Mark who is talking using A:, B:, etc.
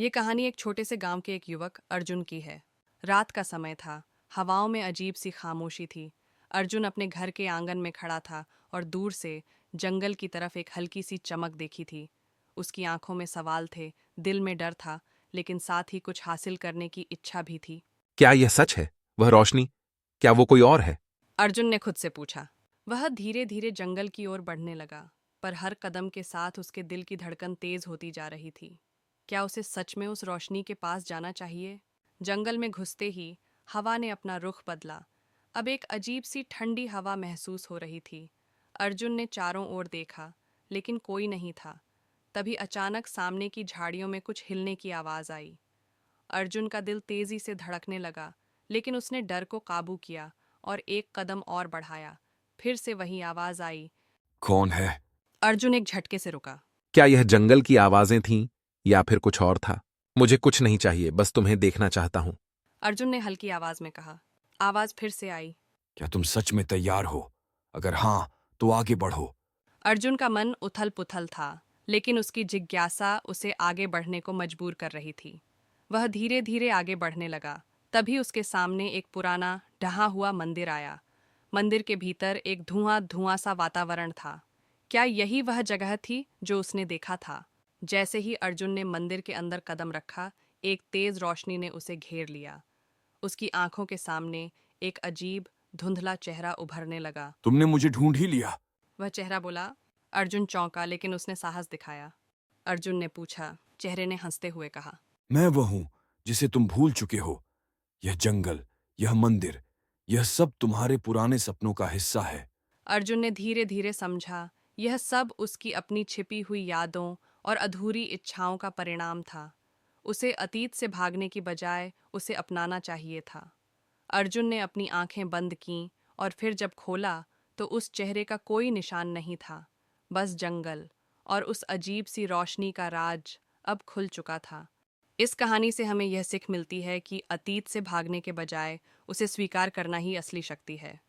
A: ये कहानी एक छोटे से गांव के एक युवक अर्जुन की है। रात का समय था। हवाओं में अजीब सी खामोशी थी। अर्जुन अपने घर के आंगन में खड़ा था और दूर से जंगल की तरफ एक हल्की सी चमक देखी थी। उसकी आंखों में सवाल थे, दिल में डर था, लेकिन साथ ही कुछ हासिल करने की इच्छा भी थी।
B: क्या यह सच है? वह रोशनी, क्या वो कोई और है?
A: अर्जुन ने खुद से पूछा। वह धीरे धीरे जंगल की ओर बढ़ने लगा, पर हर कदम के साथ उसके दिल की धड़कन तेज होती जा रही थी। क्या उसे सच में उस रोशनी के पास जाना चाहिए? जंगल में घुसते ही हवा ने अपना रुख बदला। अब एक अजीब सी ठंडी हवा महसूस हो रही थी। अर्जुन ने चारों ओर देखा, लेकिन कोई नहीं था। तभी अचानक सामने की झाड़ियों में कुछ हिलने की आवाज आई। अर्जुन का दिल तेजी से धड़कने लगा, लेकिन उसने डर को काबू किया और एक कदम और बढ़ाया। फिर से वही आवाज आई।
B: कौन है?
A: अर्जुन एक झटके से रुका।
B: क्या यह जंगल की आवाजें थीं या फिर कुछ और था? मुझे कुछ नहीं चाहिए, बस तुम्हें देखना चाहता हूं।
A: अर्जुन ने हल्की आवाज में कहा। आवाज फिर से आई।
C: क्या तुम सच में तैयार हो? अगर हाँ, तो आगे बढ़ो।
A: अर्जुन का मन उथल पुथल था, लेकिन उसकी जिज्ञासा उसे आगे बढ़ने को मजबूर कर रही थी। वह धीरे धीरे आगे बढ़ने लगा। तभी उसके सामने एक पुराना ढहा हुआ मंदिर आया। मंदिर के भीतर एक धुआं धुआं सा वातावरण था। क्या यही वह जगह थी जो उसने देखा था? जैसे ही अर्जुन ने मंदिर के अंदर कदम रखा, एक तेज रोशनी ने उसे घेर लिया। उसकी आंखों के सामने एक अजीब धुंधला चेहरा उभरने लगा।
C: तुमने मुझे ढूंढ ही लिया।
A: वह चेहरा बोला। अर्जुन चौंका, लेकिन उसने साहस दिखाया। अर्जुन ने पूछा। चेहरे ने हंसते हुए कहा।
C: मैं वह हूं जिसे तुम भूल चुके हो। यह जंगल, यह मंदिर, यह सब तुम्हारे पुराने सपनों का हिस्सा है।
A: अर्जुन ने धीरे धीरे समझा, यह सब उसकी अपनी छिपी हुई यादों और अधूरी इच्छाओं का परिणाम था। उसे अतीत से भागने की बजाय उसे अपनाना चाहिए था। अर्जुन ने अपनी आंखें बंद कीं और फिर जब खोला तो उस चेहरे का कोई निशान नहीं था। बस जंगल और उस अजीब सी रोशनी का राज अब खुल चुका था। इस कहानी से हमें यह सीख मिलती है कि अतीत से भागने के बजाय उसे स्वीकार करना ही असली शक्ति है।